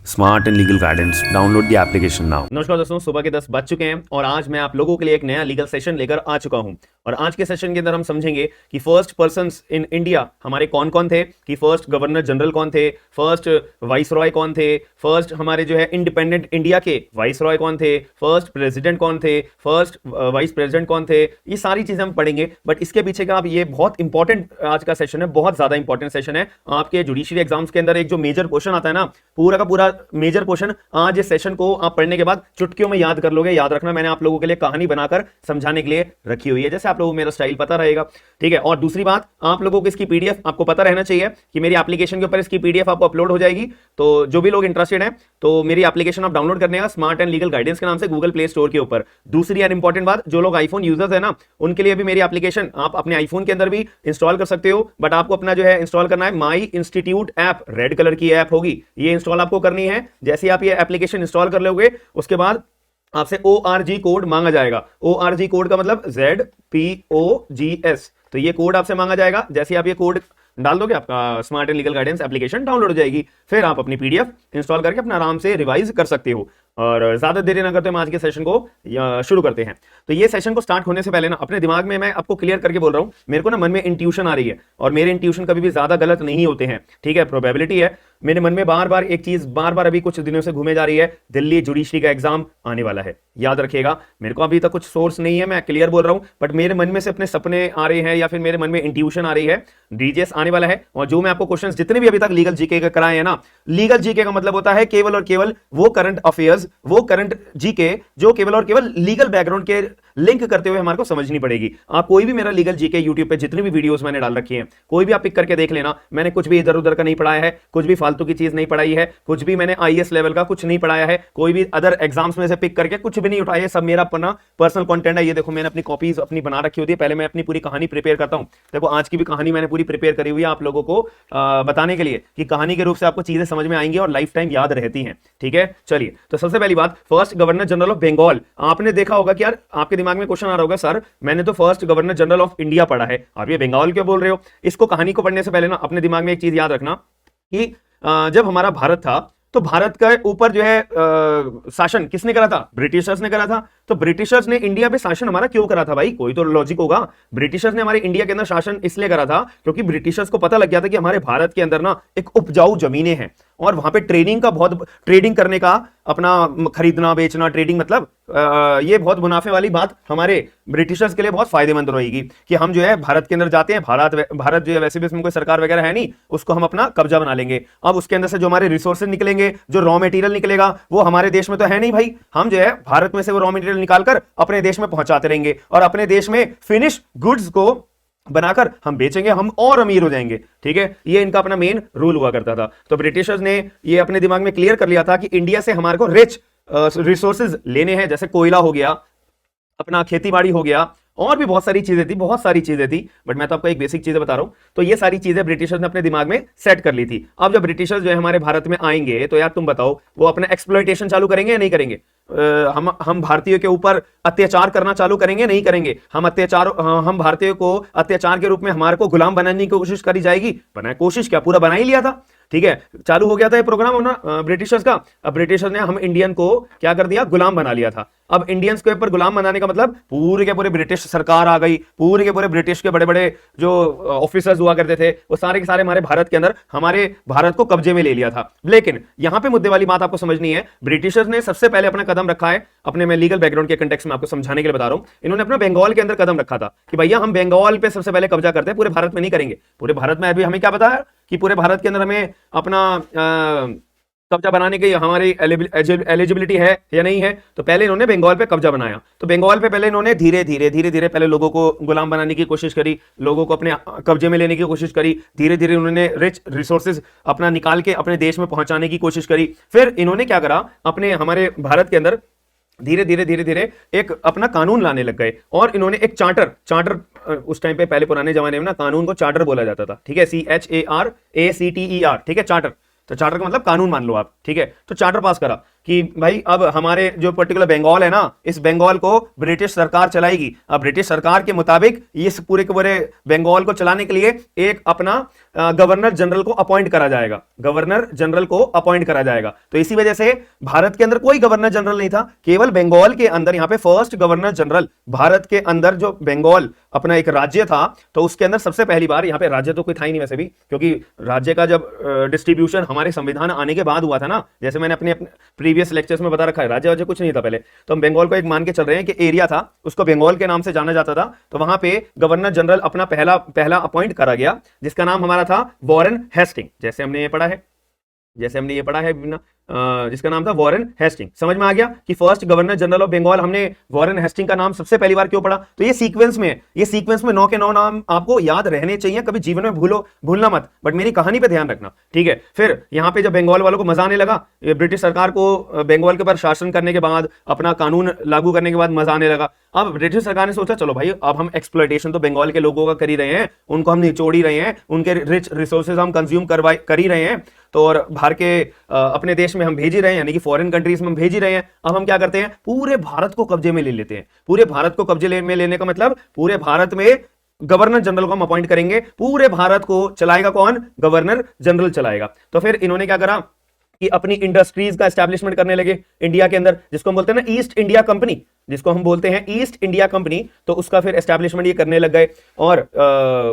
Smart and legal guidance download the application now. नमस्कार दोस्तों, सुबह के 10 बज चुके हैं और आज मैं आप लोगों के लिए एक नया लीगल सेशन लेकर आ चुका हूं। और आज के सेशन के अंदर हम समझेंगे कि फर्स्ट पर्संस इन इंडिया हमारे कौन कौन थे, कि फर्स्ट गवर्नर जनरल कौन थे, फर्स्ट वाइस रॉय कौन थे, फर्स्ट हमारे जो है इंडिपेंडेंट इंडिया के वाइस रॉय कौन थे, फर्स्ट प्रेसिडेंट कौन थे, फर्स्ट वाइस प्रेसिडेंट कौन थे। ये सारी चीजें हम पढ़ेंगे, बट इसके पीछे का आप ये बहुत इंपॉर्टेंट आज का सेशन है, बहुत ज्यादा इंपॉर्टेंट सेशन है। आपके जुडिशरी एग्जाम्स के अंदर एक जो मेजर क्वेश्चन आता है ना, पूरा का पूरा मेजर क्वेश्चन आज इस सेशन को आप पढ़ने के बाद चुटकियों में याद कर लोगे। याद रखना, मैंने आप लोगों के लिए कहानी बनाकर समझाने के लिए रखी हुई है, जैसे आप लोगों को मेरा स्टाइल पता रहेगा। ठीक है। और दूसरी बात, आप लोगों को इसकी पीडीएफ आपको पता रहना चाहिए कि मेरी एप्लीकेशन के ऊपर इसकी पीडीएफ आपको अपलोड हो जाएगी। तो जो भी लोग इंटरेस्टेड हैं तो मेरी एप्लीकेशन आप डाउनलोड करने का स्मार्ट एंड लीगल गाइडेंस के नाम से गूगल प्ले स्टोर के ऊपर। दूसरी यार इंपॉर्टेंट बात, जो लोग आईफोन यूजर्स है ना, उनके लिए भी मेरी एप्लीकेशन आप अपने आईफोन के अंदर भी इंस्टॉल कर सकते हो। बट आपको अपना जो है इंस्टॉल करना है माई इंस्टीट्यूट ऐप, रेड कलर की ऐप होगी, ये इंस्टॉल आपको करनी है। जैसे आप ये एप्लीकेशन इंस्टॉल कर लोगे उसके बाद आपसे ORG कोड मांगा जाएगा। ORG कोड का मतलब ZPOGS, तो ये कोड आपसे मांगा जाएगा। जैसे आप ये कोड डाल दोगे, आपका smart and legal guidance application download हो जाएगी। फिर आप अपनी पीडीएफ इंस्टॉल करके अपना आराम से रिवाइज कर सकते हो। और ज्यादा देरी ना करते हम आज के सेशन को शुरू करते हैं। तो ये सेशन को स्टार्ट होने से पहले ना अपने दिमाग में मैं आपको क्लियर करके बोल रहा हूं, मेरे को ना मन में इंट्यूशन आ रही है, और मेरे इंट्यूशन कभी भी ज्यादा गलत नहीं होते हैं। ठीक है, प्रोबेबिलिटी है। मेरे मन में बार बार एक चीज बार बार अभी कुछ दिनों से घूमे जा रही है, दिल्ली जुडिशरी का एग्जाम आने वाला है। याद रखिएगा, मेरे को अभी तक कुछ सोर्स नहीं है, मैं क्लियर बोल रहा हूं, बट मेरे मन में से अपने सपने आ रहे हैं या फिर मेरे मन में इंट्यूशन आ रही है, डीजीएस आने वाला है। और जो मैं आपको क्वेश्चंस जितने भी अभी तक लीगल जीके का कराए हैं ना, लीगल जीके का मतलब होता है केवल और केवल वो करंट अफेयर्स, वो करंट जीके जो केवल और केवल लीगल बैकग्राउंड के लिंक करते हुए हमारे को समझनी पड़ेगी। आप कोई भी मेरा लीगल जीके यूट्यूब पे जितनी भी वीडियोस मैंने डाल रखी हैं, कोई भी आप पिक करके देख लेना। मैंने कुछ भी इधर उधर का नहीं पढ़ाया है, कुछ भी फालतू की चीज नहीं पढ़ाई है, कुछ भी मैंने आईएएस लेवल का कुछ नहीं पढ़ाया है, कोई भी अदर एग्जाम्स में से पिक करके कुछ भी नहीं उठाया है। सब मेरा अपना पर्सनल कंटेंट है। ये देखो, मैंने अपनी कॉपीज अपनी बना रखी होती है, पहले मैं अपनी पूरी कहानी प्रिपेयर करता हूं। देखो, आज की भी कहानी मैंने पूरी प्रिपेयर करी हुई है आप लोगों को बताने के लिए कि कहानी के रूप से आपको चीजें समझ में आएंगी और लाइफ टाइम याद रहती हैं। ठीक है, चलिए। तो सबसे पहली बात, first governor general of Bengal. आपने देखा होगा कि यार आपके दिमाग में क्वेश्चन आ रहा होगा, सर मैंने तो first governor general of India पढ़ा है, आप ये बंगाल क्यों बोल रहे हो। इसको कहानी को पढ़ने से पहले ना अपने दिमाग में एक चीज याद रखना कि जब हमारा भारत था तो भारत के ऊपर जो है शासन किसने करा था? ब्रिटिशर्स ने करा था। तो ब्रिटिशर्स ने इंडिया पे शासन हमारा क्यों करा था भाई? कोई तो लॉजिक होगा। ब्रिटिशर्स ने हमारे इंडिया के अंदर शासन इसलिए करा था क्योंकि ब्रिटिशर्स को पता लग गया था कि हमारे भारत के अंदर ना एक उपजाऊ जमीनें हैं और वहां पे ट्रेडिंग करने का, अपना खरीदना बेचना, ट्रेडिंग मतलब ये बहुत मुनाफे वाली बात हमारे ब्रिटिशर्स के लिए बहुत फायदेमंद रहेगी कि हम जो है भारत के अंदर जाते हैं, भारत जो है वैसे भी इसमें कोई सरकार वगैरह है नहीं, उसको हम अपना कब्जा बना लेंगे। अब उसके अंदर से जो हमारे रिसोर्सेज निकलेंगे, जो रॉ मटेरियल निकलेगा, वो हमारे देश में तो है नहीं भाई। हम जो है भारत में से वो रॉ मटेरियल निकालकर अपने देश में पहुंचाते रहेंगे और अपने देश में फिनिश गुड्स को बनाकर हम बेचेंगे, हम और अमीर हो जाएंगे। ठीक है, ये इनका अपना मेन रूल हुआ करता था। तो ब्रिटिशर्स ने ये अपने दिमाग में क्लियर कर लिया था कि इंडिया से हमारे को रिच रिसोर्सेज लेने हैं, जैसे कोयला हो गया, अपना खेतीबाड़ी हो गया, और भी बहुत सारी चीजें थी, बट मैं तो आपको एक बेसिक चीजें बता रहा हूं। तो ये सारी चीजें ब्रिटिशर्स ने अपने दिमाग में सेट कर ली थी। अब जब ब्रिटिशर्स जो है हमारे भारत में आएंगे तो यार तुम बताओ, वो अपना एक्सप्लॉयटेशन चालू करेंगे या नहीं करेंगे? हम भारतीयों के ऊपर अत्याचार करना चालू करेंगे, नहीं करेंगे? हम भारतीयों को अत्याचार के रूप में हमारे को गुलाम बनाने की कोशिश करी जाएगी। कोशिश क्या, पूरा बना ही लिया था। ठीक है, चालू हो गया था ये प्रोग्राम होना ब्रिटिशर्स का। अब ब्रिटिशर्स ने हम इंडियन को क्या कर दिया? गुलाम बना लिया था। अब इंडियंस के ऊपर गुलाम बनाने का मतलब पूरे के पूरे ब्रिटिश सरकार आ गई, पूरे के पूरे ब्रिटिश के बड़े बड़े जो ऑफिसर्स हुआ करते थे वो सारे के सारे हमारे भारत के अंदर, हमारे भारत को कब्जे में ले लिया था। लेकिन यहां पे मुद्दे वाली बात आपको समझनी है, ब्रिटिशर्स ने सबसे पहले अपना कदम रखा है, अपने मैं लीगल बैकग्राउंड के कंटेक्स्ट में आपको समझाने के लिए बता रहा हूं, इन्होंने अपना बंगाल के अंदर कदम रखा था कि भैया हम बंगाल पे सबसे पहले कब्जा करते हैं, पूरे भारत में नहीं करेंगे। पूरे भारत में अभी हमें क्या पता है कि पूरे भारत के अंदर हमें अपना कब्जा बनाने की हमारी एलिजिबिलिटी है या नहीं है। तो पहले इन्होंने बंगाल पे कब्जा बनाया। तो बंगाल पे पहले इन्होंने धीरे धीरे पहले लोगों को गुलाम बनाने की कोशिश करी, लोगों को अपने कब्जे में लेने की कोशिश करी। धीरे धीरे उन्होंने रिच रिसोर्सेज अपना निकाल के अपने देश में पहुंचाने की कोशिश करी। फिर इन्होंने क्या करा, अपने हमारे भारत के अंदर धीरे धीरे एक अपना कानून लाने लग गए। और इन्होंने एक चार्टर उस टाइम पे पहले पुराने जमाने में ना कानून को चार्टर बोला जाता था। ठीक है, CHARACTER। ठीक है, चार्टर। तो चार्टर का मतलब कानून मान लो आप। ठीक है, तो चार्टर पास करा। कि भाई अब हमारे जो पर्टिकुलर बंगाल है ना, इस बंगाल को ब्रिटिश सरकार चलाएगी। अब ब्रिटिश सरकार के मुताबिक इस पूरे के पूरे बंगाल को चलाने के लिए एक अपना गवर्नर जनरल को अपॉइंट करा जाएगा, गवर्नर जनरल को अपॉइंट करा जाएगा। तो इसी वजह से भारत के अंदर कोई गवर्नर जनरल नहीं था, केवल बंगाल के अंदर यहाँ पे फर्स्ट गवर्नर जनरल, भारत के अंदर जो बंगाल अपना एक राज्य था, तो उसके अंदर सबसे पहली बार, यहाँ पे राज्य तो कोई था ही नहीं वैसे भी, क्योंकि राज्य का जब डिस्ट्रीब्यूशन हमारे संविधान आने के बाद हुआ था ना, जैसे मैंने अपने प्रीवियस लेक्चर्स में बता रखा है, राज्य वाज्य कुछ नहीं था पहले। तो हम बंगाल को एक मान के चल रहे हैं कि एरिया था, उसको बंगाल के नाम से जाना जाता था। तो वहां पे गवर्नर जनरल अपना पहला अपॉइंट करा गया, जिसका नाम हमारा था वॉरेन हेस्टिंग, जैसे हमने ये पढ़ा है, जिसका नाम था वॉरेन हेस्टिंग। समझ में आ गया कि first governor general of Bengal, हमने वॉरेन हेस्टिंग का नाम सबसे पहली बार क्यों पढ़ा? तो ये सीक्वेंस में 9 के 9 नाम आपको याद रहने चाहिए, कभी जीवन में भूलना मत, बट मेरी कहानी पे ध्यान रखना, ठीक है। फिर यहाँ पे जब बंगाल वालों को मजा आने लगा, ब्रिटिश सरकार को बंगाल के ऊपर शासन करने के बाद, अपना कानून लागू करने के बाद मजा आने लगा। अब ब्रिटिश सरकार ने सोचा चलो भाई, अब हम एक्सप्लॉयटेशन तो बंगाल के लोगों का कर ही रहे हैं, उनको हम निचोड़ ही रहे हैं, उनके रिच रिसोर्सेज हम कंज्यूम कर ही रहे हैं, तो और बाहर के अपने देश में हम भेज ही रहे हैं, यानी कि फॉरेन कंट्रीज में हम भेज ही रहे हैं। अब हम क्या करते हैं, पूरे भारत को कब्जे में ले लेते हैं। पूरे भारत को कब्जे में लेने का मतलब, पूरे भारत में गवर्नर जनरल को हम अपॉइंट करेंगे। पूरे भारत को चलाएगा कौन? गवर्नर जनरल चलाएगा। तो फिर इन्होंने क्या करा कि अपनी इंडस्ट्रीज का एस्टैब्लिशमेंट करने लगे इंडिया के अंदर, जिसको हम बोलते हैं ना ईस्ट इंडिया कंपनी, तो उसका फिर एस्टैब्लिशमेंट ये करने लग गए। और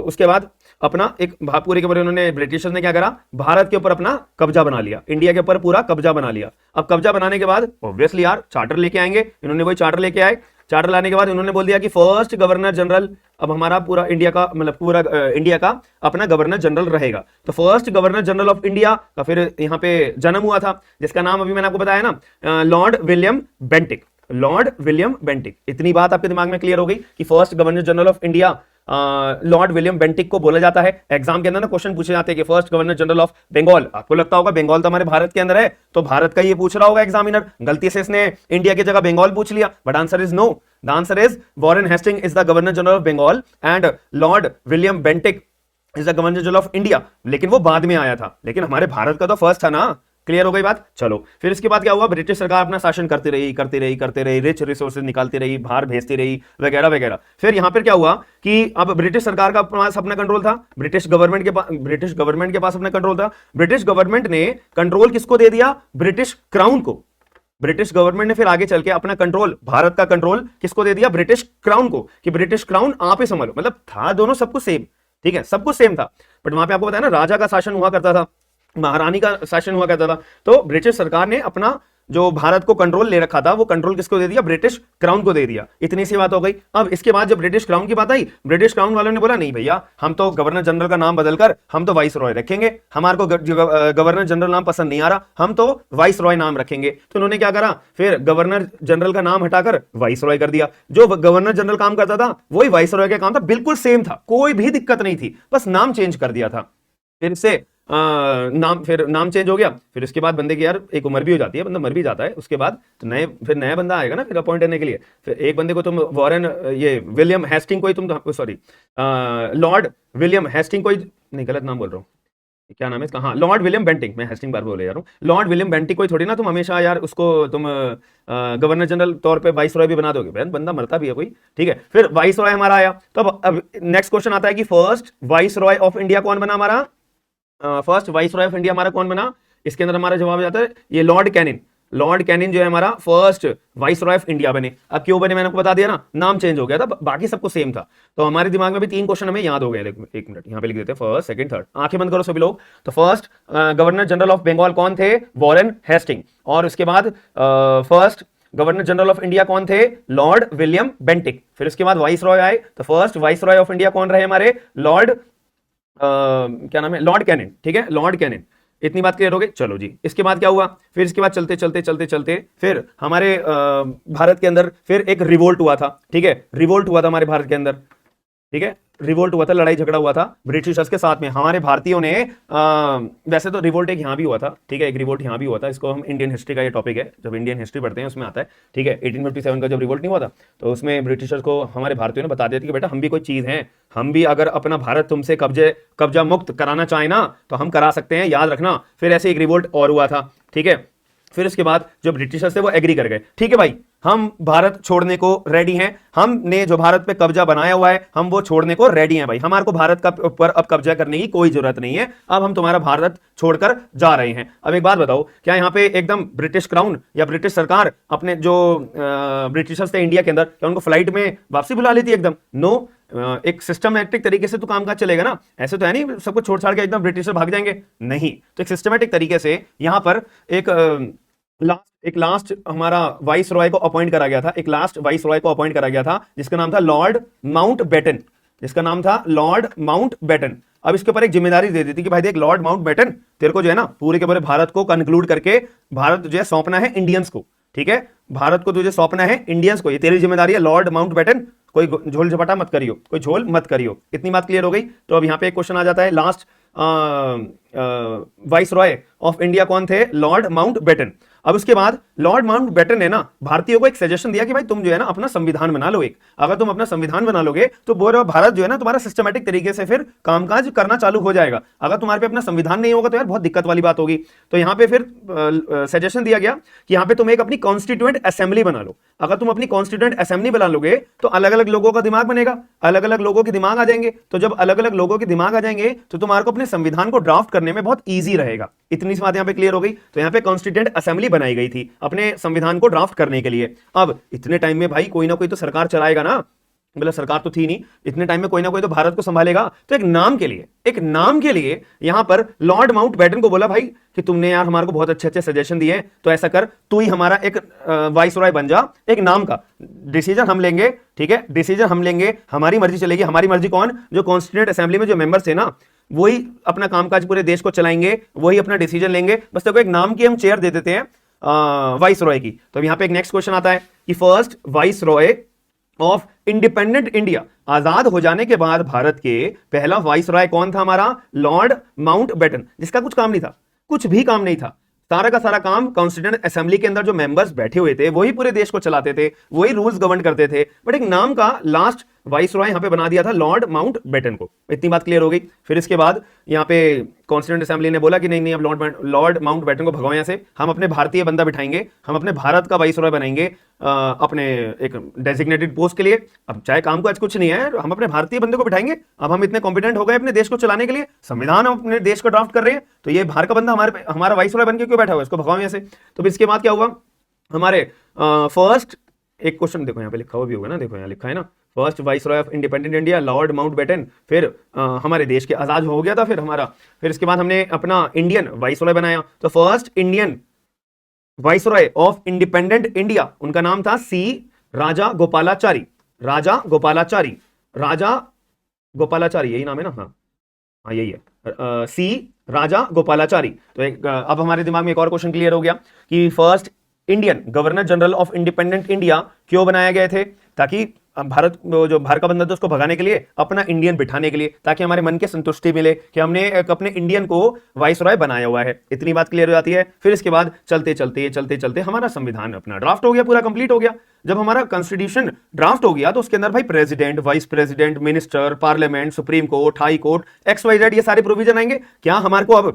उसके बाद अपना एक पूरे के पूरे उन्होंने, ब्रिटिशर्स ने क्या करा, भारत के ऊपर अपना कब्जा बना लिया, इंडिया के ऊपर पूरा कब्जा बना लिया। अब कब्जा बनाने के बाद ऑब्वियसली यार चार्टर लेके आएंगे, इन्होंने वही चार्टर लेके आए। चार्टर लाने के बाद उन्होंने बोल दिया कि फर्स्ट गवर्नर जनरल अब हमारा पूरा इंडिया का, मतलब पूरा इंडिया का अपना गवर्नर जनरल रहेगा। तो first governor general of India का फिर यहाँ पे जन्म हुआ था, जिसका नाम अभी मैंने आपको बताया ना, लॉर्ड विलियम बेंटिक। इतनी बात आपके दिमाग में क्लियर हो गई कि first governor general of India Lord William Bentinck को बोला जाता है। एग्जाम के अंदर ना क्वेश्चन पूछे जाते हैं कि first governor general of Bengal, आपको लगता होगा बंगाल तो हमारे भारत के अंदर है, तो भारत का ये पूछ रहा होगा एग्जामिनर, गलती से इसने इंडिया की जगह बंगाल पूछ लिया, but answer is no. The answer is Warren Hastings is the governor general of Bengal and lord William Bentinck is the governor general of India. लेकिन वो बाद में आया था, लेकिन हमारे भारत का तो फर्स्ट था ना। क्लियर हो गई बात? चलो फिर इसके बाद क्या हुआ, ब्रिटिश सरकार अपना शासन करती रही, रिच रिसोर्सेज निकालती रही, बाहर भेजती रही, वगैरह वगैरह। फिर यहां पर क्या हुआ कि अब ब्रिटिश सरकार का पास अपना कंट्रोल था, ब्रिटिश गवर्नमेंट के पास अपना कंट्रोल था। ब्रिटिश गवर्नमेंट ने कंट्रोल किसको दे दिया? ब्रिटिश क्राउन को। ब्रिटिश गवर्नमेंट ने फिर आगे चल के अपना कंट्रोल, भारत का कंट्रोल किसको दे दिया? ब्रिटिश क्राउन को, कि ब्रिटिश क्राउन आप ही संभालो। मतलब था दोनों सब कुछ सेम, ठीक है, सब कुछ सेम था, बट वहां पे आपको बताया ना, राजा का शासन हुआ करता था, महारानी का शासन हुआ करता था। तो ब्रिटिश सरकार ने अपना जो भारत को कंट्रोल ले रखा था, वो कंट्रोल किसको दे दिया? ब्रिटिश क्राउन को दे दिया। इतनी सी बात हो गई। अब इसके बाद जब ब्रिटिश क्राउन की बात आई, ब्रिटिश क्राउन वालों ने बोला नहीं भैया, हम तो गवर्नर जनरल का नाम बदलकर हम तो वाइस रॉय रखेंगे, हमारे को गवर्नर जनरल नाम पसंद नहीं आ रहा, हम तो वाइस रॉय नाम रखेंगे। तो उन्होंने क्या करा, फिर गवर्नर जनरल का नाम हटाकर वाइस रॉय कर दिया। जो गवर्नर जनरल काम करता था वही वाइस रॉय का काम था, बिल्कुल सेम था, कोई भी दिक्कत नहीं थी, बस नाम चेंज कर दिया था। फिर से नाम चेंज हो गया। फिर इसके बाद बंदे की यार एक उम्र भी हो जाती है, बंदा मर भी जाता है, उसके बाद तो नया बंदा आएगा ना फिर अपॉइंट करने के लिए। फिर एक बंदे को तुम विलियम हेस्टिंग को तुम लॉर्ड विलियम हेस्टिंग को नहीं, गलत नाम बोल रहा हूँ, क्या नाम है इसका, हाँ लॉर्ड विलियम बेंटिक, मैं हेस्टिंग बार बोले जा रहा हूँ। लॉर्ड विलियम बेंटिक को थोड़ी ना तुम हमेशा यार उसको तुम गवर्नर जनरल तौर पे वाइस रॉय भी बना दोगे, बहन बंदा मरता भी है कोई, ठीक है। फिर वाइस रॉय हमारा आया। तो अब नेक्स्ट क्वेश्चन आता है कि first viceroy of India कौन बना हमारा? First viceroy of India हमारा कौन बना? इसके अंदर हमारा जवाब जाता है ये लॉर्ड कैनिन जो है हमारा first viceroy of India बने। अब क्यों बने मैंने आपको बता दिया ना, नाम चेंज हो गया था, बाकी सब कुछ सेम था। तो हमारे दिमाग में भी 3 क्वेश्चन हमें याद हो गए। एक मिनट यहाँ पे लिख देते हैं, फर्स्ट सेकंड थर्ड, आंखें बंद करो सभी लोग। तो first governor general of Bengal कौन थे? Warren Hastings. और उसके बाद first governor general of India कौन थे? Lord William Bentinck. फिर उसके बाद वाइस रॉय आए, तो first viceroy of India कौन रहे हमारे? लॉर्ड क्या नाम है? लॉर्ड कैनिन, ठीक है, लॉर्ड कैनिन। इतनी बात क्लियर हो गई? चलो जी, इसके बाद क्या हुआ? फिर इसके बाद चलते फिर हमारे भारत के अंदर फिर एक रिवोल्ट हुआ था, ठीक है, रिवोल्ट हुआ था हमारे भारत के अंदर, ठीक है, रिवोल्ट हुआ था, लड़ाई झगड़ा हुआ था ब्रिटिशर्स के साथ में। हमारे भारतीयों ने वैसे तो रिवोल्ट एक यहाँ भी हुआ था, ठीक है, एक रिवोल्ट यहाँ भी हुआ था। इसको हम इंडियन हिस्ट्री का ये टॉपिक है, जब इंडियन हिस्ट्री पढ़ते हैं उसमें आता है, ठीक है। 1857 का जब रिवोल्ट नहीं हुआ था, तो उसमें ब्रिटिशर्स को हमारे भारतीयों ने बता दिया था कि बेटा हम भी कोई चीज़ हैं, हम भी अगर अपना भारत तुमसे कब्जा मुक्त कराना चाहे ना, तो हम करा सकते हैं, याद रखना। फिर ऐसे एक रिवोल्ट और हुआ था, ठीक है। फिर इसके बाद जो ब्रिटिशर्स थे वो एग्री कर गए, ठीक है भाई हम भारत छोड़ने को रेडी हैं, हमने जो भारत पे कब्जा बनाया हुआ है हम वो छोड़ने को रेडी हैं भाई, हमारे को भारत का ऊपर अब कब्जा करने की कोई जरूरत नहीं है, अब हम तुम्हारा भारत छोड़कर जा रहे हैं। अब एक बात बताओ, क्या यहाँ पे एकदम ब्रिटिश क्राउन या ब्रिटिश सरकार अपने जो ब्रिटिशर्स थे इंडिया के अंदर, क्या उनको फ्लाइट में वापसी बुला लेती है? एकदम नो। एक सिस्टमेटिक तरीके से तो कामकाज चलेगा ना, ऐसे तो है नहीं सब कुछ छोड़ छाड़ के एकदम ब्रिटिशर भाग जाएंगे, नहीं। तो एक सिस्टमेटिक तरीके से यहां पर एक लास्ट हमारा वाइस रॉय को अपॉइंट करा गया था, एक लास्ट वाइस रॉय को अपॉइंट करा गया था जिसका नाम था लॉर्ड माउंटबेटन, जिसका नाम था लॉर्ड माउंटबेटन। अब इसके ऊपर एक जिम्मेदारी दे दी थी कि भाई देख लॉर्ड माउंटबेटन, तेरे को जो है ना पूरे के पूरे भारत को कंक्लूड करके भारत जो है सौंपना है इंडियंस को, ठीक है, भारत को तुझे सौंपना है इंडियंस को, ये तेरी जिम्मेदारी है लॉर्ड माउंटबेटन, कोई झोल झपटा मत करियो, कोई झोल मत करियो। इतनी बात क्लियर हो गई। तो अब यहाँ पे एक क्वेश्चन आ जाता है, last vice Roy of India कौन थे? Lord Mountbatten. अब उसके बाद लॉर्ड माउंटबेटन ने ना भारतीयों को एक सजेशन दिया कि भाई तुम जो है ना अपना संविधान बना लो, एक अगर तुम अपना संविधान बना लोगे तो पूरा भारत जो है ना तुम्हारा सिस्टमेटिक तरीके से फिर कामकाज करना चालू हो जाएगा, अगर तुम्हारे पे अपना संविधान नहीं होगा तो यार बहुत दिक्कत वाली बात होगी। तो यहाँ पे फिर सजेशन दिया गया कि यहाँ पे तुम एक अपनी कॉन्स्टिट्यूएंट असेंबली बना लो, अगर तुम अपनी कॉन्स्टिट्यूएंट असेंबली बना लोगे तो अलग अलग लोगों का दिमाग बनेगा, अलग अलग लोगों के दिमाग आ जाएंगे, तो जब अलग अलग लोगों के दिमाग आ जाएंगे तो तुम्हारे को अपने संविधान को ड्राफ्ट करने में बहुत ईजी रहेगा। इतनी सी बात यहाँ पे क्लियर हो गई। तो यहाँ पे कॉन्स्टिट्यूएंट असेंबली बनाई गई थी अपने संविधान को ड्राफ्ट करने के लिए। अब इतने टाइम में भाई कोई ना कोई तो सरकार चलाएगा ना, मतलब सरकार तो थी नहीं, इतने टाइम में कोई ना कोई तो भारत को संभालेगा। तो एक नाम के लिए यहां पर लॉर्ड माउंटबेटन को बोला भाई कि तुमने यार हमारे को बहुत अच्छे अच्छे सजेशन दिए, तो ऐसा कर तू ही हमारा एक वाइस रॉय बन जा, एक नाम का डिसीजन हम लेंगे, ठीक है, डिसीजन हम लेंगे, हमारी मर्जी चलेगी। हमारी मर्जी कौन? जो कॉन्स्टिट्यूएंट असेंबली में जो मेंबर्स थे ना वही अपना कामकाज पूरे देश को चलाएंगे, वही अपना डिसीजन लेंगे, बस देखो एक नाम की हम चेयर दे देते हैं वाइस रॉय की। तो यहाँ पे एक नेक्स्ट क्वेश्चन आता है कि first viceroy of independent India, आजाद हो जाने के बाद भारत के पहला वाइस रॉय कौन था? हमारा लॉर्ड माउंटबेटन, जिसका कुछ काम नहीं था, कुछ भी काम नहीं था, सारा का सारा काम कॉन्स्टिट्यूएंट असेंबली के अंदर जो मेंबर्स बैठे हुए थे वही पूरे देश को चलाते थे, वही रूल्स गवर्न करते थे, बट एक नाम का लास्ट वाइस रॉय यहां पे बना दिया था लॉर्ड माउंटबेटन को। इतनी बात क्लियर हो गई। फिर इसके बाद यहाँ पे कॉन्स्टिट्यूएंट असेंबली ने बोला कि नहीं अब लॉर्ड माउंटबेटन को भगाओ यहाँ से, हम अपने भारतीय बंदा बिठाएंगे, हम अपने भारत का वाइस रॉय बनाएंगे अपने एक डेजिग्नेटेड पोस्ट के लिए। अब चाहे काम को आज कुछ नहीं है, हम अपने भारतीय बंदे को बिठाएंगे, अब हम इतने कॉम्पिटेंट हो गए अपने देश को चलाने के लिए, संविधान हम अपने देश को ड्राफ्ट कर रहे हैं, तो ये बाहर का बंदा हमारा वाइस रॉय बन के क्यों बैठा हुआ है, इसको भगाओ यहाँ से। तो इसके बाद क्या हुआ? हमारे फर्स्ट एक क्वेश्चन देखो यहाँ पे लिखा हुआ भी होगा ना, देखो यहाँ लिखा है ना, first viceroy of independent India Lord Mountbatten. फिर हमारे देश के आजाद हो गया था फिर इसके बाद हमने अपना इंडियन वाइस रॉय बनाया। तो first Indian viceroy of independent India, उनका नाम था सी राजा गोपालाचारी, राजा गोपालाचारी, राजा गोपालाचारी, यही नाम है ना? हाँ यही है, सी राजा गोपालाचारी। तो अब हमारे दिमाग में एक और क्वेश्चन क्लियर हो गया कि first Indian governor general of independent India क्यों बनाए गए थे? ताकि भारत जो बाहर का बंदा था उसको भगाने के लिए, अपना इंडियन बिठाने के लिए, ताकि हमारे मन की संतुष्टि मिले कि हमने अपने इंडियन को वाइस रॉय बनाया हुआ है। इतनी बात क्लियर हो जाती है। फिर इसके बाद चलते चलते हमारा संविधान अपना ड्राफ्ट हो गया, पूरा कंप्लीट हो गया। जब हमारा कॉन्स्टिट्यूशन ड्राफ्ट हो गया तो उसके अंदर भाई president, vice president, minister, parliament, supreme court, high court, XYZ ये सारे प्रोविजन आएंगे। क्या हमारे को अब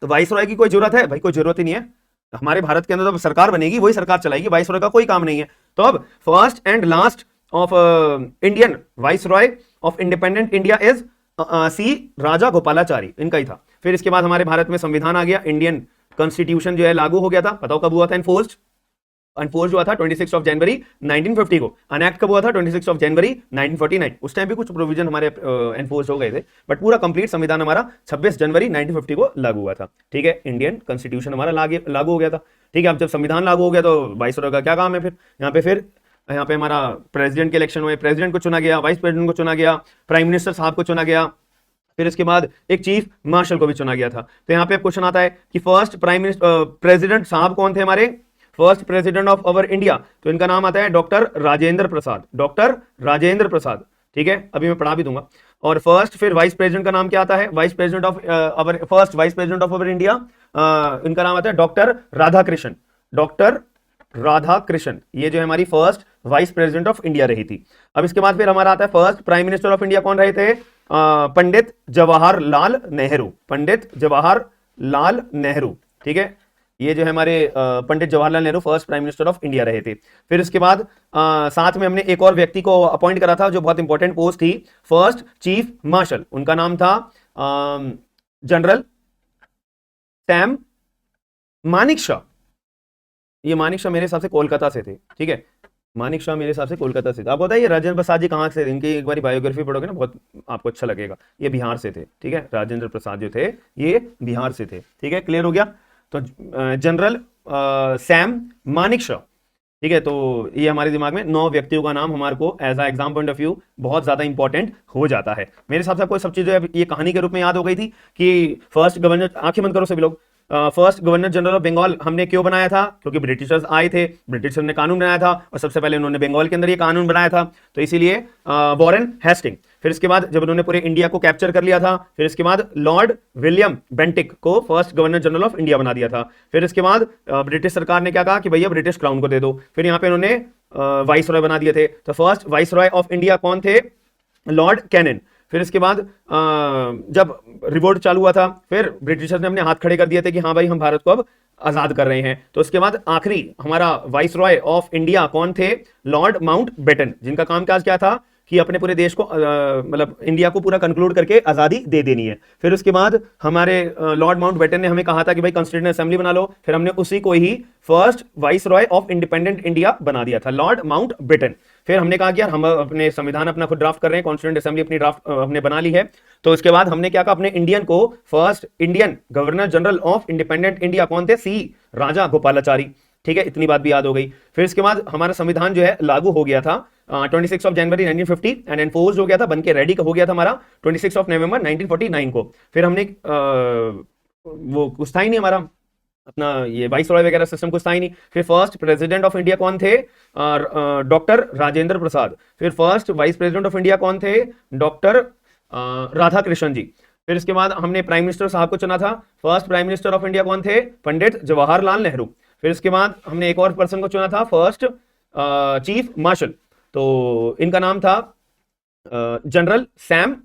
तो वाइस रॉय की कोई जरूरत है? भाई कोई जरूरत ही नहीं है। हमारे भारत के अंदर तो सरकार बनेगी, वही सरकार चलाएगी, वाइस रॉय का कोई काम नहीं है। तो अब first and last of Indian viceroy of independent India is C Rajagopalachari, इनका ही था। फिर इसके बाद हमारे भारत में संविधान आ गया, इंडियन कॉन्स्टिट्यूशन जो है लागू हो गया था। बताओ कब हुआ था अनफोर्स हुआ था 26 जनवरी 1950 को। अनएक्ट कब हुआ था? 26 जनवरी 1949। उस टाइम भी कुछ प्रोविजन हमारे एनफोर्स हो गए थे, बट पूरा कंप्लीट संविधान हमारा 26 जनवरी 1950 को लागू हुआ था। ठीक है, इंडियन कॉन्स्टिट्यूशन हमारा लागू हो गया था। ठीक है, अब जब संविधान लागू हो गया तो वाइस रॉय का क्या काम है? फिर यहाँ पे हमारा प्रेसिडेंट के इलेक्शन हुए, प्रेसिडेंट को चुना गया, वाइस प्रेसिडेंट को चुना गया, प्राइम मिनिस्टर साहब को चुना गया, फिर इसके बाद एक चीफ मार्शल को भी चुना गया था। तो यहाँ पे क्वेश्चन आता है कि फर्स्ट प्राइम मिनिस्टर प्रेसिडेंट साहब कौन थे हमारे? First president of our India, तो इनका नाम आता है डॉक्टर राजेंद्र प्रसाद। ठीक है, अभी मैं पढ़ा भी दूंगा। और फर्स्ट फिर वाइस प्रेसिडेंट का नाम क्या आता है? Vice president of our India, इनका नाम आता है डॉक्टर राधाकृष्ण। ये जो है हमारी first vice president of India रही थी। अब इसके बाद फिर हमारा आता है first prime minister of India कौन रहे थे? पंडित जवाहरलाल नेहरू। ठीक है, ये जो है हमारे Pandit Jawaharlal Nehru first prime minister of India रहे थे। फिर इसके बाद साथ में हमने एक और व्यक्ति को अपॉइंट करा था जो बहुत इंपॉर्टेंट पोस्ट थी, फर्स्ट चीफ मार्शल। उनका नाम था जनरल सैम मानिक शाह। ये मानिक शाह मेरे हिसाब से कोलकाता से थे, ठीक है, मानिक शाह मेरे हिसाब से कोलकाता से थे। आप बताइए राजेंद्र प्रसाद जी कहाँ से थे? इनकी एक बार बायोग्राफी पढ़ोगे ना बहुत आपको अच्छा लगेगा। ये बिहार से थे, ठीक है, राजेंद्र प्रसाद जो थे ये बिहार से थे, ठीक है, क्लियर हो गया। तो जनरल सैम मानिक शाह, ठीक है। तो ये हमारे दिमाग में 9 व्यक्तियों का नाम हमारे को as a exam point of view बहुत ज्यादा इंपॉर्टेंट हो जाता है। मेरे हिसाब से आपको सब चीजें ये कहानी के रूप में याद हो गई थी कि फर्स्ट गवर्नर, आंखें बंद करो सभी लोग, first governor general of Bengal हमने क्यों बनाया था? क्योंकि ब्रिटिशर्स आए थे, ब्रिटिशर्स ने कानून बनाया था और सबसे पहले उन्होंने बंगाल के अंदर ये कानून बनाया था, तो इसीलिए वॉरेन हेस्टिंग। फिर इसके बाद जब उन्होंने पूरे इंडिया को कैप्चर कर लिया था, फिर इसके बाद लॉर्ड विलियम बेंटिक को first governor general of India बना दिया था। फिर इसके बाद ब्रिटिश सरकार ने क्या कहा कि भैया ब्रिटिश क्राउन को दे दो, फिर यहाँ पे उन्होंने वाइस रॉय बना दिए थे। तो first viceroy of India कौन थे? Lord Canning. फिर इसके बाद जब रिवोल्ट चालू हुआ था, फिर ब्रिटिशर्स ने अपने हाथ खड़े कर दिए थे कि हाँ भाई हम भारत को अब आजाद कर रहे हैं। तो उसके बाद आखिरी हमारा वाइस रॉय ऑफ इंडिया कौन थे? लॉर्ड माउंट बेटन, जिनका काम काज क्या था कि अपने पूरे देश को मतलब इंडिया को पूरा कंक्लूड करके आजादी दे देनी है। फिर उसके बाद हमारे लॉर्ड माउंट बेटन ने हमें कहा था कि भाई कॉन्स्टिट्यूएंट असेंबली बना लो, फिर हमने उसी को ही first viceroy of independent India बना दिया था, लॉर्ड माउंट बेटन। फिर हमने कहा कि यार हम अपने संविधान अपना खुद ड्राफ्ट कर रहे हैं, कॉन्स्टिट्यूएंट असेंबली अपनी ड्राफ्ट हमने बना ली है। तो इसके बाद हमने क्या कहा, अपने इंडियन को first Indian governor general of independent India कौन थे? सी राजा गोपालाचारी, ठीक है, इतनी बात भी याद हो गई। फिर इसके बाद हमारा संविधान जो है लागू हो गया था 26 जनवरी 1950 एंड एनफोर्स्ड हो गया था, बनके रेडी हो गया था हमारा 26 नवंबर 1949 को। फिर हमने वो कुछ था ही नहीं हमारा अपना ये वाइस रॉय वगैरह सिस्टम कुछ था ही नहीं। फिर फर्स्ट प्रेसिडेंट ऑफ इंडिया कौन थे? डॉक्टर राजेंद्र प्रसाद। फिर first vice president of India कौन थे? डॉक्टर राधा कृष्णन जी। फिर इसके बाद हमने प्राइम मिनिस्टर साहब को चुना था, first prime minister of India कौन थे? पंडित जवाहरलाल नेहरू। फिर इसके बाद हमने एक और पर्सन को चुना था, फर्स्ट चीफ मार्शल, तो इनका नाम था जनरल सैम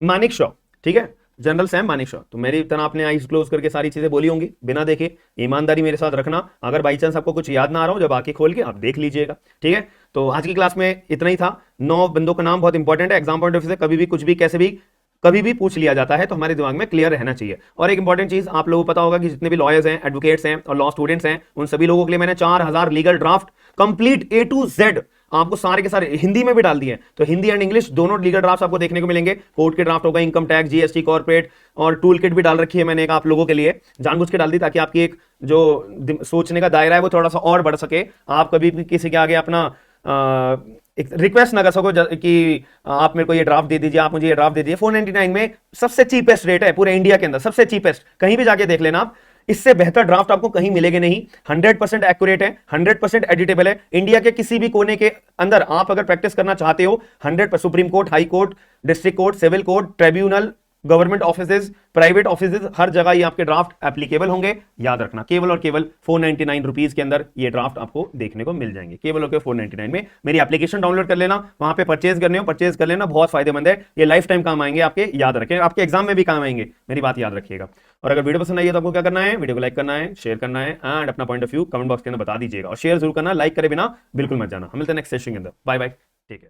मानिक शॉ, ठीक है, जनरल सैम मानिक शॉ। तो मेरी तरह आपने आईज क्लोज करके सारी चीजें बोली होंगी बिना देखे, ईमानदारी मेरे साथ रखना। अगर बाई चांस आपको कुछ याद ना आ रहा हो, जब आंखें खोल के आप देख लीजिएगा, ठीक है। तो आज की क्लास में इतना ही था। 9 बंदों का नाम बहुत इंपॉर्टेंट है, एग्जाम पॉइंट ऑफ व्यू से कभी भी कुछ भी कैसे भी कभी भी पूछ लिया जाता है, तो हमारे दिमाग में क्लियर रहना चाहिए। और एक इंपॉर्टेंट चीज आप लोगों को पता होगा कि जितने भी लॉयर्स हैं, एडवोकेट्स हैं और लॉ स्टूडेंट्स हैं, उन सभी लोगों के लिए मैंने 4000 legal draft complete A to Z आपको सारे के सारे हिंदी में भी डाल दिए हैं। तो हिंदी एंड इंग्लिश दोनों लीगल ड्राफ्ट आपको देखने को मिलेंगे। कोर्ट के ड्राफ्ट होगा, इनकम टैक्स, जीएसटी, कॉर्पोरेट, और टूल किट भी डाल रखी है मैंने एक आप लोगों के लिए, जानबूझ के डाल दी ताकि आपकी एक जो सोचने का दायरा है वो थोड़ा सा और बढ़ सके। आप कभी भी किसी के आगे अपना एक रिक्वेस्ट ना कर सको कि आप मेरे को ये ड्राफ्ट दे दीजिए, आप मुझे ये ड्राफ्ट दे दीजिए। 499 में सबसे चीपेस्ट रेट है पूरे इंडिया के अंदर, सबसे चीपेस्ट, कहीं भी जाके देख लेना आप, इससे बेहतर ड्राफ्ट आपको कहीं मिलेंगे नहीं। 100% एक्यूरेट है, 100% एडिटेबल है। इंडिया के किसी भी कोने के अंदर आप अगर प्रैक्टिस करना चाहते हो, 100% supreme court, high court, district court, civil court, tribunal, government offices, private offices, हर जगह ये आपके ड्राफ्ट एप्लीकेबल होंगे। याद रखना, केवल और केवल 499 रुपीज के अंदर ये ड्राफ्ट आपको देखने को मिल जाएंगे, केवल और केवल 499 में। मेरी एप्लीकेशन डाउनलोड कर लेना, वहां पे परचेज करने हो परचेज कर लेना, बहुत फायदेमंद है, ये लाइफ टाइम काम आएंगे आपके, याद रखें, आपके एग्जाम में भी काम आएंगे, मेरी बात याद रखिएगा। और अगर वीडियो पसंद आई है तो आपको क्या करना है? वीडियो को लाइक करना है, शेयर करना है एंड अपना point of view comment box के अंदर बता दीजिएगा। और शेयर जरूर करना, लाइक करे बिना बिल्कुल मत जाना। हम मिलते हैं नेक्स्ट सेशन के अंदर। बाय बाय, ठीक है।